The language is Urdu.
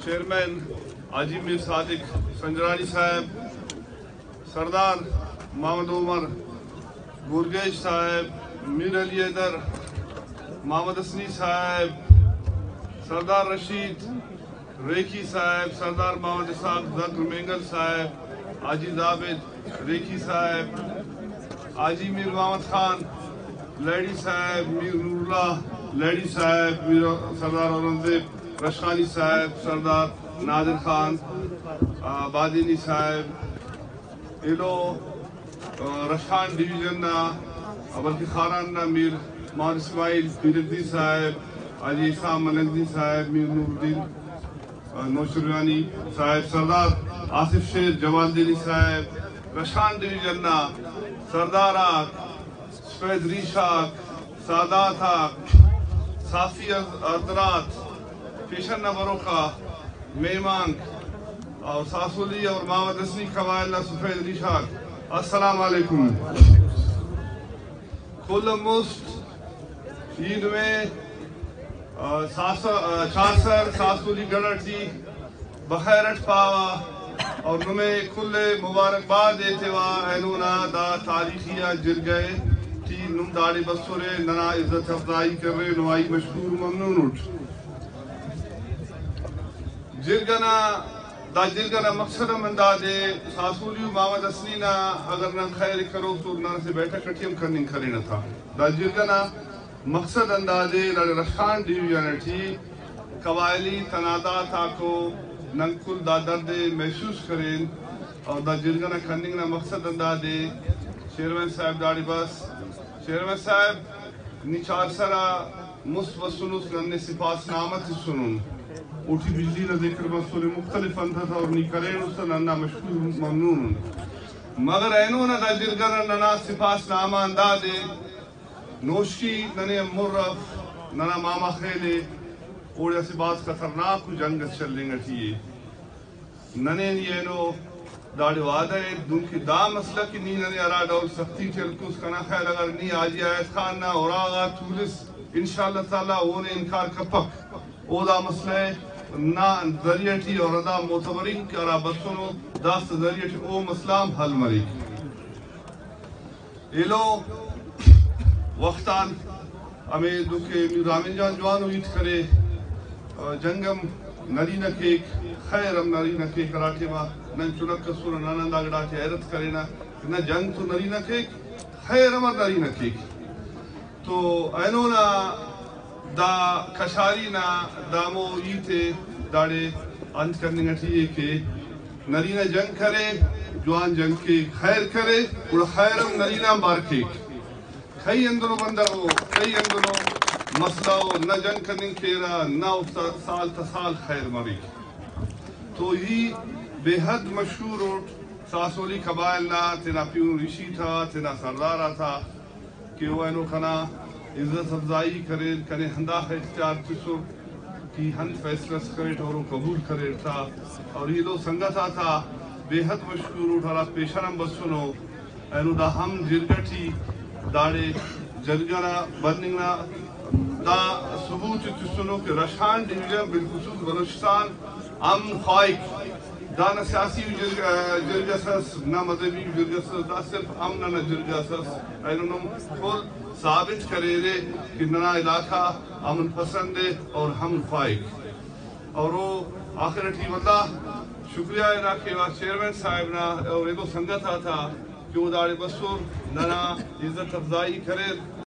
چیئرمین حاجی میر صادق سنجرانی صاحب، سردار محمد عمر گورگیش صاحب، میر علی حیدر، محمد حسنی صاحب، سردار رشید ریکھی صاحب، سردار محمد اسحاق ذکر مینگل صاحب، حاجی ضابط ریکھی صاحب، حاجی میر محمد خان لیڈی صاحب، میر نور اللہ لیڈی صاحب، سردار اورنگزیب رشخانی صاحب، سردار نادر خان بادینی صاحب، ایلو رشخان ڈویژن بلکہ خاران میر محمد اسماعیل پیرالدین صاحب، حاجی اسام ملنگزی صاحب، میر نور الدین نوشروانی صاحب، سردار آصف شیر جمال دینی صاحب، رشخان ڈویژن سردار سفید ریشاک، سادات صافی ارترات، پیشن بروخا، میمانگ اور ساسولی اور محمد حسنی قبائل سفید ریشاک، السلام علیکم. کل مست عید میں چارسر ساسولی گڑھٹی بخیرٹ پاوا اور نمیں کل مبارکباد دیتے وا اینونا دا تاریخیہ جرگئے تی نم داڑی بسورے ننا عزت افضائی کر رہے نوائی مشکور ممنون اٹھ جرگنا مقصد مندہ دے ساسولیو محمد حسنینا اگر نہ خیر کرو تو نہ سے بیٹھا کٹیم کرنی کھرینا تھا دا جرگنا مقصد اندازے رشخان ڈیویژن تھی قبائلی تنازع تھا کو ننکل دا درد محسوس کریں اور دا جرگنا کھننگنا مقصد اندازے چیئرمین صاحب داڑی بس چیئرمین صاحب نیچار سرا مصوصنوس ننے سپاس نامت سنون اوٹھی بجلی نہ ذکر بسوری مختلف اندھا اور نی کریں اس ننا مشکور ممنون مگر اینونا دا جرگنا ننا سپاس نامہ اندازے نوشی ننے مرف ننا ماما خیلے اوڑیا سے باز خطرناک جنگ چلیں گٹھیے ننے نیینو داڑی وعدہ ہے دن کی دا مسئلہ کی نی ننے ارادہ اور سختی چلکوس کنا خیل اگر نی آجی آیت خان نا اوراغا تولس انشاءاللہ تعالیٰ اونے انکار کپک او دا مسئلہ ہے نا ذریعٹی اور ادا معتبرین کرا بسنو داست ذریعٹی او مسئلہ حل مری ایلو وقتان ہمیں دکھے رامن جان جوانو عید کرے جنگم نرینہ کیک خیرم نرینہ کیک راٹے ما نن چنک کسور نانندہ گڑا کے حیرت کرے نا جنگ تو نرینہ کیک خیرم نرینہ کیک تو اینونا دا کشاری نا دامو ایتے داڑے انت کرنے گٹھیے کہ نرینہ جنگ کرے جوان جنگ کے خیر کرے اور خیرم نرینہ بار کیک کئی اندروں بندر ہو کئی اندروں مسئلہ ہو نہ جنگ کرنے کھیرا نہ سال تسال خیر مری تو ہی بے حد مشہور اٹھ ساسولی قبائل نا تینا پیون ریشی تھا تینا سردارہ تھا کہ وہ اینو کھنا عزت افضائی کرے کنے ہنداخ اختیار تسو کی ہند فیصلس کرے اور قبول کرے تھا اور یہ لو سنگتا تھا بے حد مشہور اٹھارا پیشنم بسنو اینو دا ہم جرگٹی داڑے جرگنا برنگنا دا ثبوت تسنو کہ رشخان ڈیویژن بالخصوص بلوچستان امن خواہک دا نہ سیاسی جرگہ سس نہ مذہبی جرگہ سس دا صرف امن نہ جرگہ سس اینو کھول ثابت کرے دے کہ ننا علاقہ امن پسند ہے اور ہم خواہک اور وہ آخرٹی واللہ شکریہ علاقے وا چیئرمین صاحب نا اور ایدو سنگت تھا کہ وہ داڑے بسور ننا عزت افضائی کرے